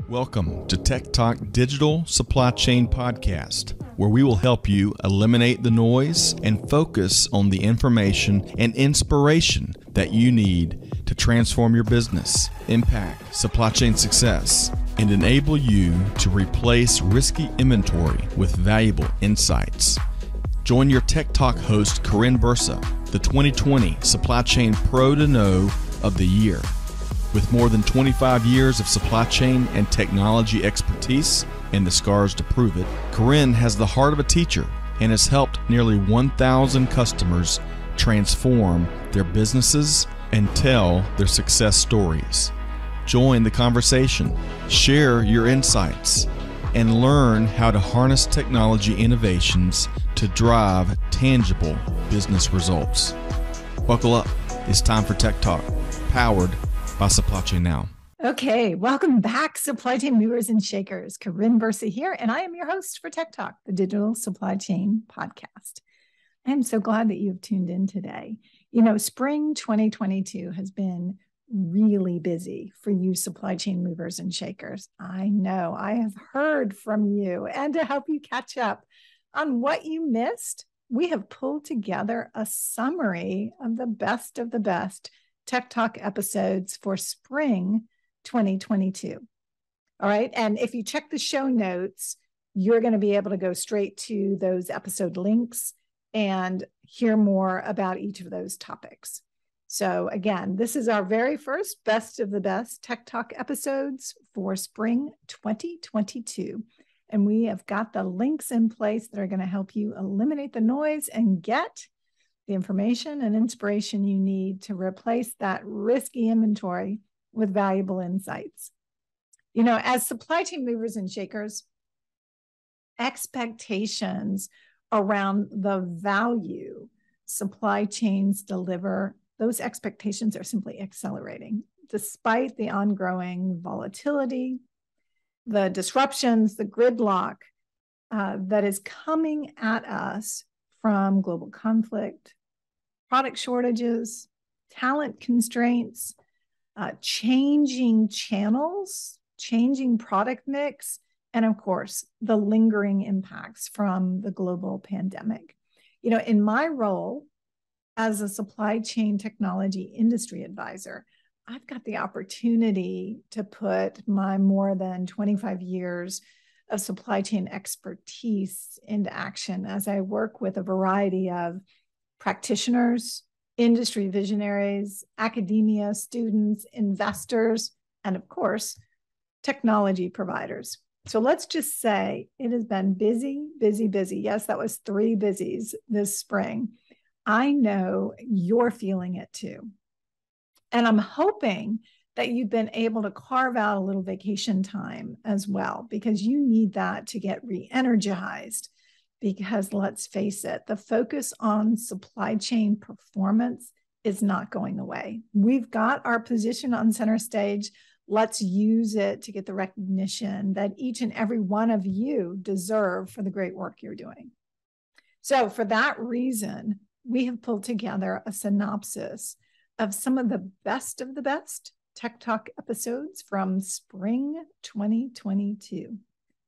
Welcome to TEKTOK Digital Supply Chain Podcast, where we will help you eliminate the noise and focus on the information and inspiration that you need to transform your business, impact supply chain success, and enable you to replace risky inventory with valuable insights. Join your TEKTOK host, Corinne Bursa, the 2020 Supply Chain Pro to Know of the Year. With more than 25 years of supply chain and technology expertise and the scars to prove it, Corinne has the heart of a teacher and has helped nearly 1,000 customers transform their businesses and tell their success stories. Join the conversation, share your insights, and learn how to harness technology innovations to drive tangible business results. Buckle up. It's time for Tech Talk, powered by Supply Chain Now. Okay, welcome back, supply chain movers and shakers. Corinne Bursa here, and I am your host for Tech Talk, the Digital Supply Chain Podcast. I am so glad that you have tuned in today. You know, spring 2022 has been really busy for you supply chain movers and shakers. I know, I have heard from you, and to help you catch up on what you missed, we have pulled together a summary of the best Tech Talk episodes for spring 2022. All right. And if you check the show notes, you're going to be able to go straight to those episode links and hear more about each of those topics. So again, this is our very first best Tech Talk episodes for spring 2022. And we have got the links in place that are going to help you eliminate the noise and get the information and inspiration you need to replace that risky inventory with valuable insights. You know, as supply chain movers and shakers, expectations around the value supply chains deliver, those expectations are simply accelerating. Despite the ongoing volatility, the disruptions, the gridlock that is coming at us from global conflict, product shortages, talent constraints, changing channels, changing product mix, and of course, the lingering impacts from the global pandemic. You know, in my role as a supply chain technology industry advisor, I've got the opportunity to put my more than 25 years of supply chain expertise into action as I work with a variety of practitioners, industry visionaries, academia, students, investors, and of course, technology providers. So let's just say it has been busy. Yes, that was 3 busies this spring. I know you're feeling it too. And I'm hoping that you've been able to carve out a little vacation time as well, because you need that to get re-energized. Because let's face it, the focus on supply chain performance is not going away. We've got our position on center stage. Let's use it to get the recognition that each and every one of you deserve for the great work you're doing. So for that reason, we have pulled together a synopsis of some of the best Tech Talk episodes from spring 2022.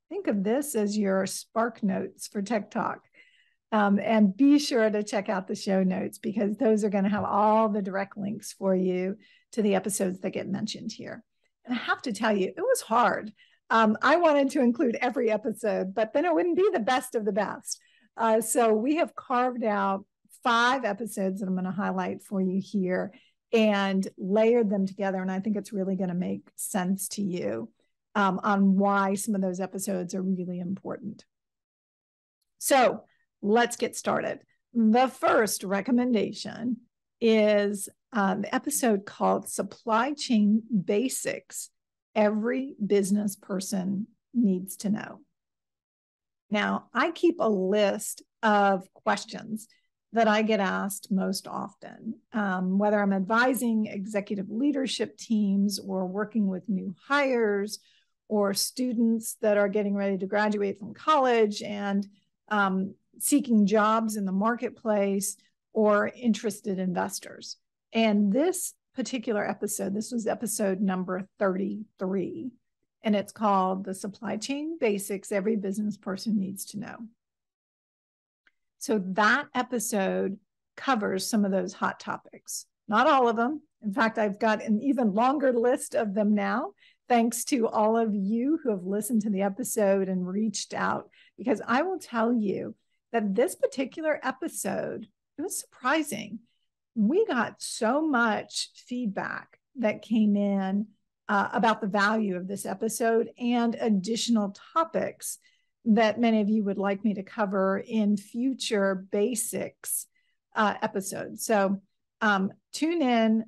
Think of this as your spark notes for Tech Talk. And be sure to check out the show notes, because those are going to have all the direct links for you to the episodes that get mentioned here. And I have to tell you, it was hard. I wanted to include every episode, but then it wouldn't be the best of the best. So we have carved out 5 episodes that I'm going to highlight for you here and layered them together. And I think it's really going to make sense to you on why some of those episodes are really important. So let's get started. The first recommendation is the episode called Supply Chain Basics Every Business Person Needs to Know. Now, I keep a list of questions that I get asked most often, whether I'm advising executive leadership teams or working with new hires or students that are getting ready to graduate from college and seeking jobs in the marketplace, or interested investors. And this particular episode, this was episode number 33, and it's called The Supply Chain Basics Every Business Person Needs to Know. So that episode covers some of those hot topics. Not all of them. In fact, I've got an even longer list of them now, thanks to all of you who have listened to the episode and reached out, because I will tell you that this particular episode, it was surprising. We got so much feedback that came in about the value of this episode and additional topics that many of you would like me to cover in future basics episodes. So tune in,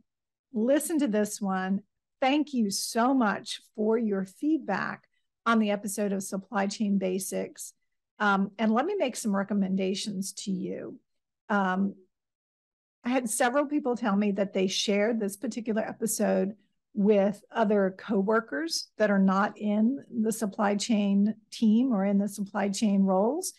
listen to this one. Thank you so much for your feedback on the episode of Supply Chain Basics. And let me make some recommendations to you. I had several people tell me that they shared this particular episode with other coworkers that are not in the supply chain team or in the supply chain roles.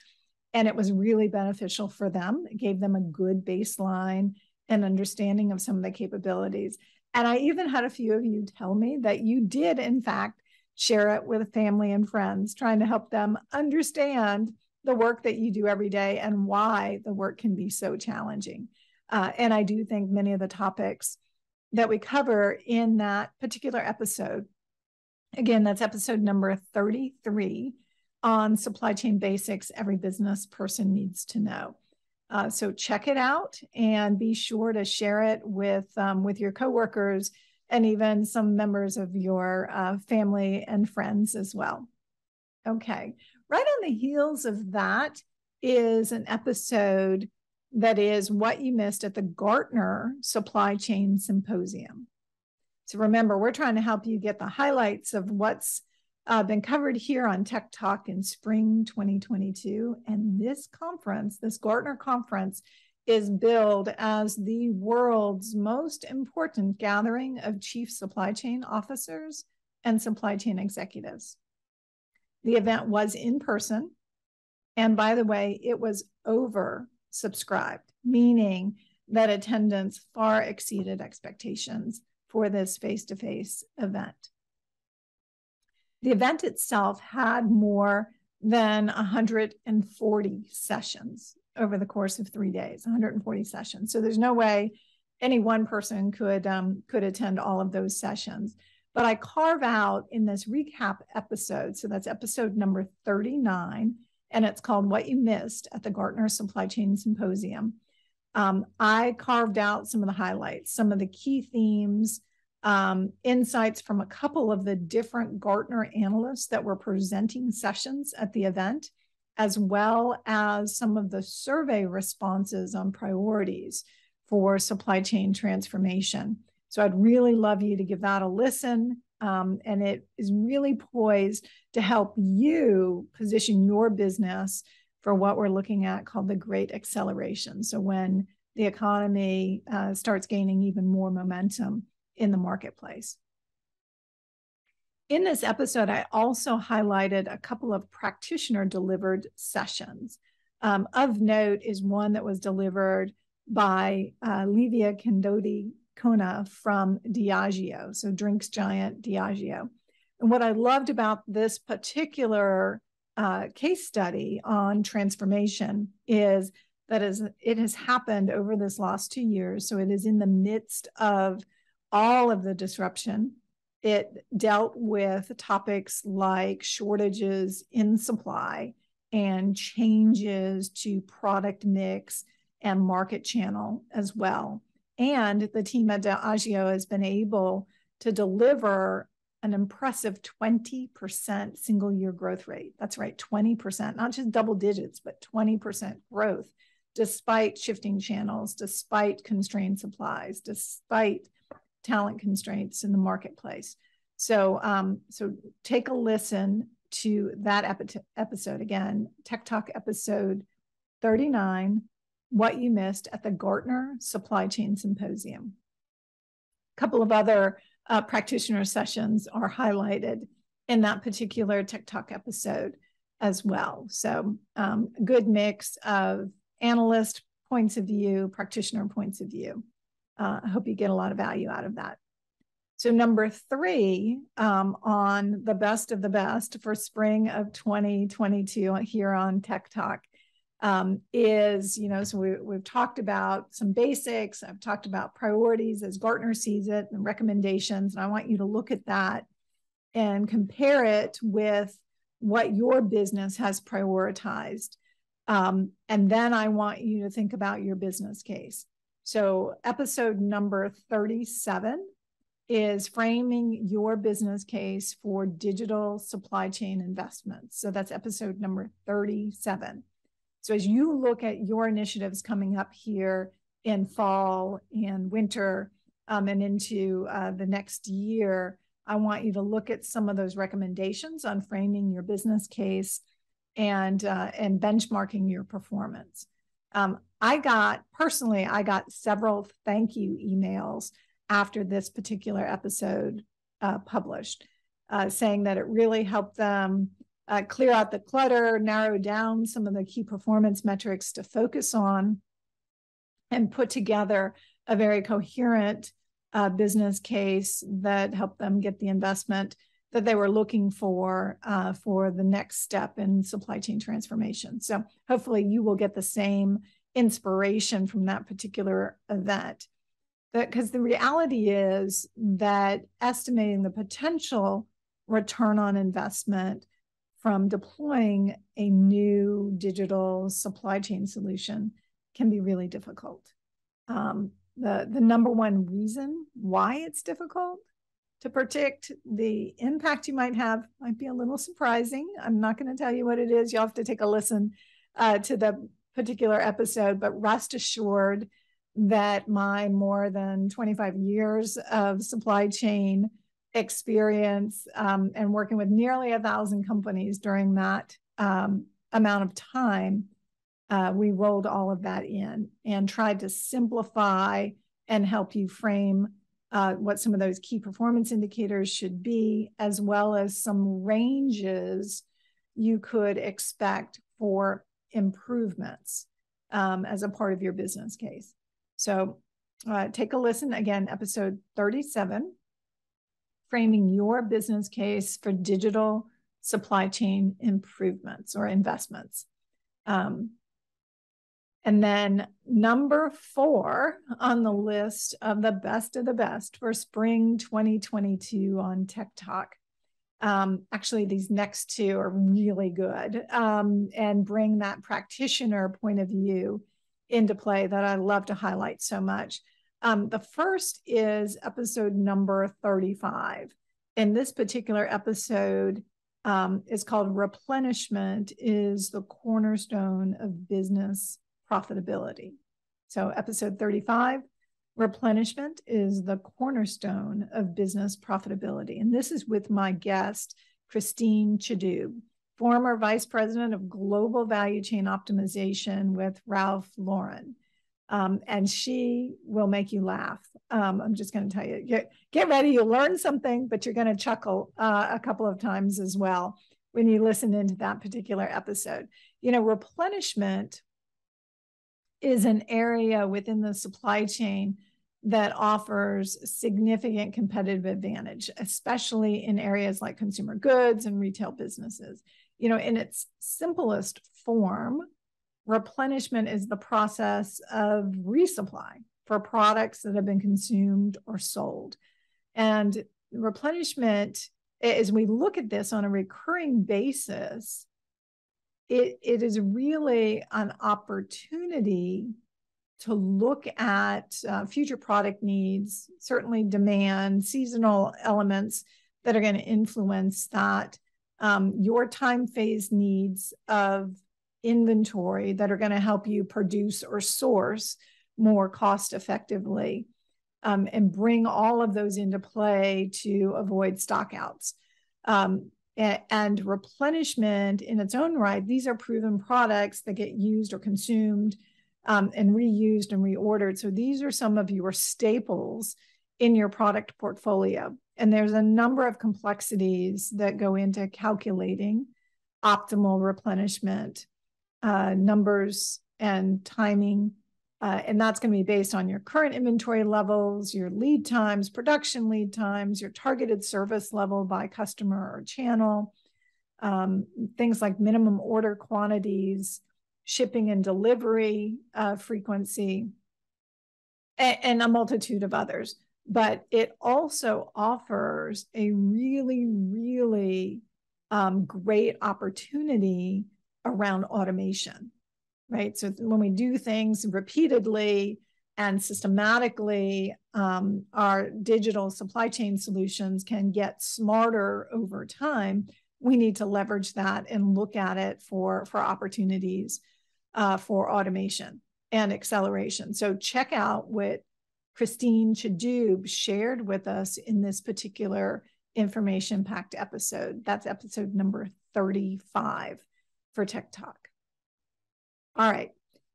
And it was really beneficial for them. It gave them a good baseline and understanding of some of the capabilities. And I even had a few of you tell me that you did, in fact, share it with family and friends, trying to help them understand the work that you do every day and why the work can be so challenging. And I do think many of the topics that we cover in that particular episode, again, that's episode number 33 on supply chain basics every business person needs to know. So check it out and be sure to share it with your coworkers and even some members of your family and friends as well. Okay, right on the heels of that is an episode that is what you missed at the Gartner Supply Chain Symposium. So remember, we're trying to help you get the highlights of what's been covered here on Tech Talk in spring 2022. And this conference, this Gartner conference, is billed as the world's most important gathering of chief supply chain officers and supply chain executives. The event was in person. And by the way, it was oversubscribed, meaning that attendance far exceeded expectations for this face-to-face event. The event itself had more than 140 sessions over the course of 3 days, 140 sessions. So there's no way any one person could attend all of those sessions. But I carve out in this recap episode, so that's episode number 39, and it's called What You Missed at the Gartner Supply Chain Symposium. I carved out some of the highlights, some of the key themes, insights from a couple of the different Gartner analysts that were presenting sessions at the event, as well as some of the survey responses on priorities for supply chain transformation. So I'd really love you to give that a listen. And it is really poised to help you position your business for what we're looking at called the Great Acceleration. So when the economy starts gaining even more momentum in the marketplace. In this episode, I also highlighted a couple of practitioner-delivered sessions. Of note is one that was delivered by Livia Kendodi-Kona from Diageo, so drinks giant Diageo. And what I loved about this particular case study on transformation is that it has happened over this last 2 years. So it is in the midst of all of the disruption. It dealt with topics like shortages in supply and changes to product mix and market channel as well. And the team at Diageo has been able to deliver an impressive 20% single year growth rate. That's right, 20%, not just double digits, but 20% growth, despite shifting channels, despite constrained supplies, despite talent constraints in the marketplace. So, so take a listen to that episode again, Tech Talk episode 39, What You Missed at the Gartner Supply Chain Symposium. A couple of other practitioner sessions are highlighted in that particular Tech Talk episode as well. So a good mix of analyst points of view, practitioner points of view. I hope you get a lot of value out of that. So number 3 on the best of the best for spring of 2022 here on TEKTOK is, so we've talked about some basics. I've talked about priorities as Gartner sees it and recommendations. And I want you to look at that and compare it with what your business has prioritized. And then I want you to think about your business case. So episode number 37 is framing your business case for digital supply chain investments. So that's episode number 37. So as you look at your initiatives coming up here in fall and winter and into the next year, I want you to look at some of those recommendations on framing your business case and benchmarking your performance. I got several thank you emails after this particular episode published, saying that it really helped them clear out the clutter, narrow down some of the key performance metrics to focus on, and put together a very coherent business case that helped them get the investment that they were looking for the next step in supply chain transformation. So hopefully you will get the same inspiration from that particular event. Because the reality is that estimating the potential return on investment from deploying a new digital supply chain solution can be really difficult. The number one reason why it's difficult to predict the impact you might have might be a little surprising. I'm not going to tell you what it is. You'll have to take a listen to the particular episode, but rest assured that my more than 25 years of supply chain experience and working with nearly 1,000 companies during that amount of time, we rolled all of that in and tried to simplify and help you frame what some of those key performance indicators should be, as well as some ranges you could expect for improvements as a part of your business case. So take a listen again, episode 37, framing your business case for digital supply chain improvements or investments. And then number 4 on the list of the best for spring 2022 on TEKTOK. Actually, these next 2 are really good and bring that practitioner point of view into play that I love to highlight so much. The first is episode number 35. And this particular episode is called Replenishment is the Cornerstone of Business Profitability. So episode 35, Replenishment is the Cornerstone of Business Profitability. And this is with my guest, Christine Chadub, former Vice President of Global Value Chain Optimization with Ralph Lauren. And she will make you laugh. I'm just going to tell you, get ready, you'll learn something, but you're going to chuckle a couple of times as well when you listen into that particular episode. Replenishment is an area within the supply chain that offers significant competitive advantage, especially in areas like consumer goods and retail businesses. In its simplest form, replenishment is the process of resupply for products that have been consumed or sold. And replenishment, as we look at this on a recurring basis, it is really an opportunity to look at future product needs, certainly demand, seasonal elements that are going to influence that, your time phase needs of inventory that are going to help you produce or source more cost effectively, and bring all of those into play to avoid stockouts. And replenishment in its own right, these are proven products that get used or consumed and reused and reordered. So these are some of your staples in your product portfolio. And there's a number of complexities that go into calculating optimal replenishment numbers and timing And that's going to be based on your current inventory levels, your lead times, production lead times, your targeted service level by customer or channel, things like minimum order quantities, shipping and delivery frequency, and a multitude of others. But it also offers a really, really great opportunity around automation, right? So when we do things repeatedly and systematically, our digital supply chain solutions can get smarter over time. We need to leverage that and look at it for opportunities for automation and acceleration. So check out what Christine Chadoub shared with us in this particular information-packed episode. That's episode number 35 for TEKTOK. All right.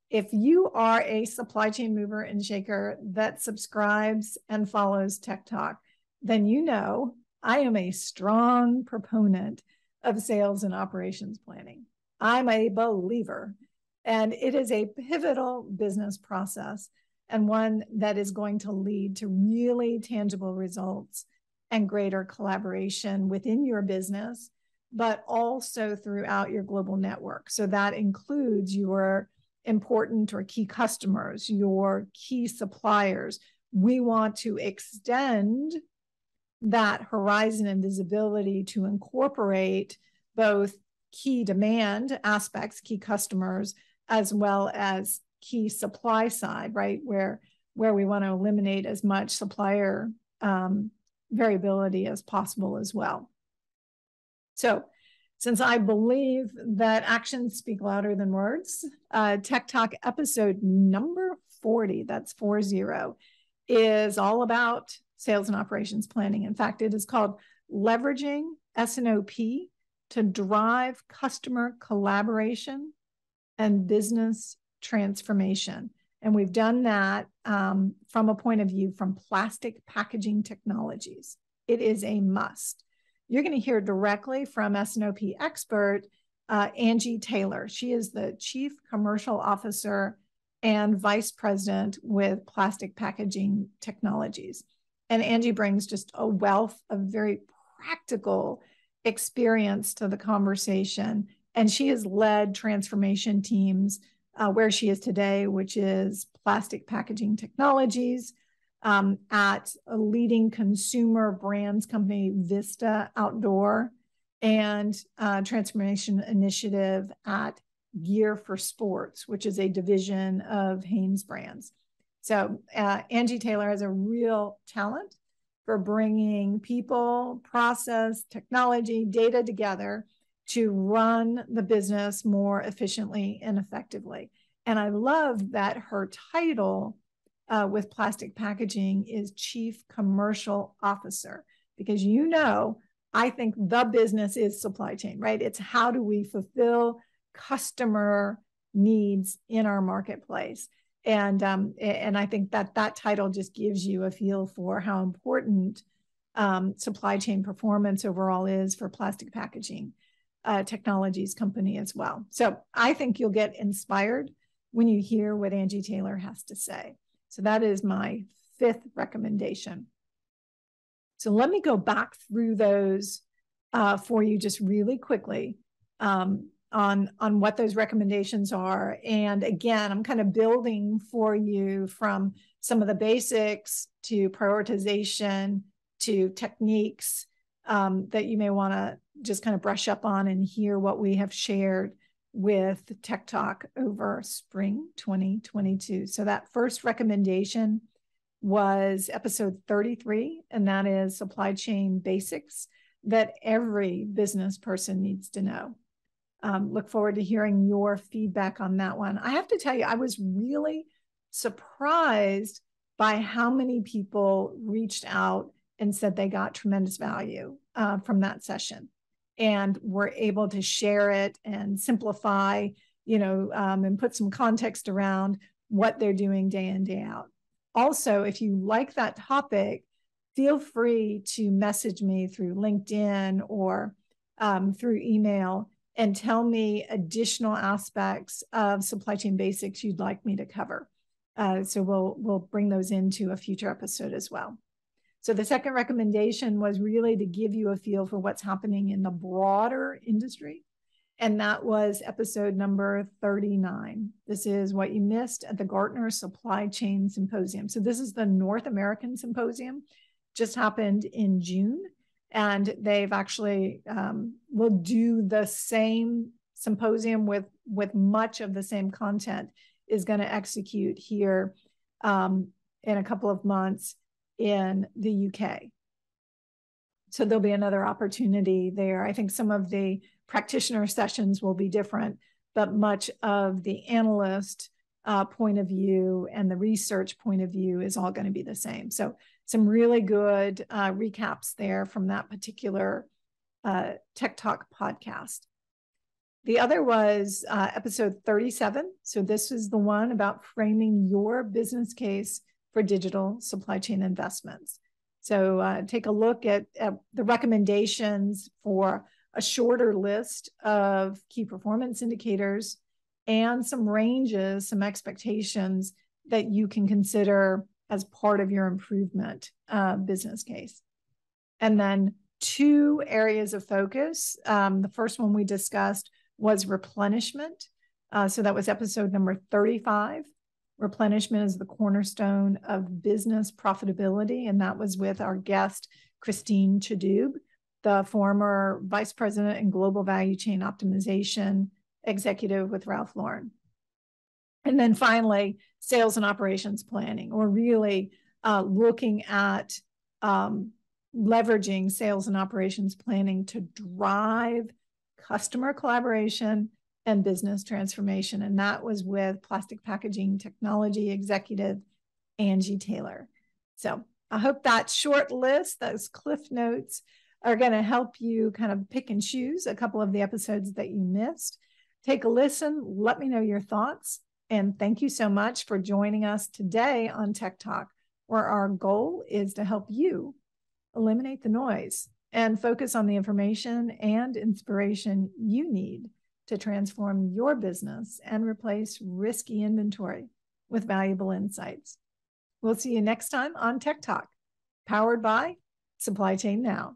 If you are a supply chain mover and shaker that subscribes and follows TEKTOK, then you know I am a strong proponent of sales and operations planning. I'm a believer, and it is a pivotal business process and one that is going to lead to really tangible results and greater collaboration within your business, but also throughout your global network. So that includes your important or key customers, your key suppliers. We want to extend that horizon and visibility to incorporate both key demand aspects, key customers, as well as key supply side, right? Where we want to eliminate as much supplier variability as possible as well. So since I believe that actions speak louder than words, TEKTOK episode number 40, that's 40, is all about sales and operations planning. In fact, it is called Leveraging S&OP to Drive Customer Collaboration and Business Transformation. And we've done that from a point of view from plastic packaging technologies. It is a must. You're going to hear directly from S&OP expert Angie Taylor. She is the Chief Commercial Officer and Vice President with Plastic Packaging Technologies. And Angie brings just a wealth of very practical experience to the conversation. And she has led transformation teams where she is today, which is Plastic Packaging Technologies, at a leading consumer brands company, Vista Outdoor, and transformation initiative at Gear for Sports, which is a division of Hanes Brands. So Angie Taylor has a real talent for bringing people, process, technology, data together to run the business more efficiently and effectively. And I love that her title with plastic packaging is Chief Commercial Officer, because I think the business is supply chain, right? It's how do we fulfill customer needs in our marketplace. And I think that title just gives you a feel for how important supply chain performance overall is for plastic packaging technologies company as well. So I think you'll get inspired when you hear what Angie Taylor has to say. So that is my 5th recommendation. So let me go back through those for you just really quickly on what those recommendations are. And again, I'm kind of building for you from some of the basics to prioritization to techniques that you may want to just kind of brush up on and hear what we have shared with TEKTOK over spring 2022. So that first recommendation was episode 33, and that is supply chain basics that every business person needs to know. Look forward to hearing your feedback on that one. I have to tell you, I was really surprised by how many people reached out and said they got tremendous value from that session and were able to share it and simplify, and put some context around what they're doing day in, day out. Also, if you like that topic, feel free to message me through LinkedIn or through email and tell me additional aspects of supply chain basics you'd like me to cover. So we'll bring those into a future episode as well. So the second recommendation was really to give you a feel for what's happening in the broader industry. And that was episode number 39. This is what you missed at the Gartner Supply Chain Symposium. So this is the North American Symposium, just happened in June. And they've actually will do the same symposium with much of the same content is going to execute here in a couple of months in the UK. So there'll be another opportunity there. I think some of the practitioner sessions will be different, but much of the analyst point of view and the research point of view is all going to be the same. So some really good recaps there from that particular TEKTOK podcast. The other was episode 37. So this is the one about framing your business case for digital supply chain investments. So take a look at the recommendations for a shorter list of key performance indicators and some ranges, some expectations that you can consider as part of your improvement business case. And then 2 areas of focus. The first one we discussed was replenishment. So that was episode number 35. Replenishment is the cornerstone of business profitability. And that was with our guest, Christine Chadub, the former vice president and global value chain optimization executive with Ralph Lauren. And then finally, sales and operations planning, or really looking at leveraging sales and operations planning to drive customer collaboration and business transformation. And that was with plastic packaging technology executive Angie Taylor. So I hope that short list, those cliff notes, are going to help you kind of pick and choose a couple of the episodes that you missed. Take a listen. Let me know your thoughts. And thank you so much for joining us today on TEKTOK, where our goal is to help you eliminate the noise and focus on the information and inspiration you need to transform your business and replace risky inventory with valuable insights. We'll see you next time on TEKTOK, powered by Supply Chain Now.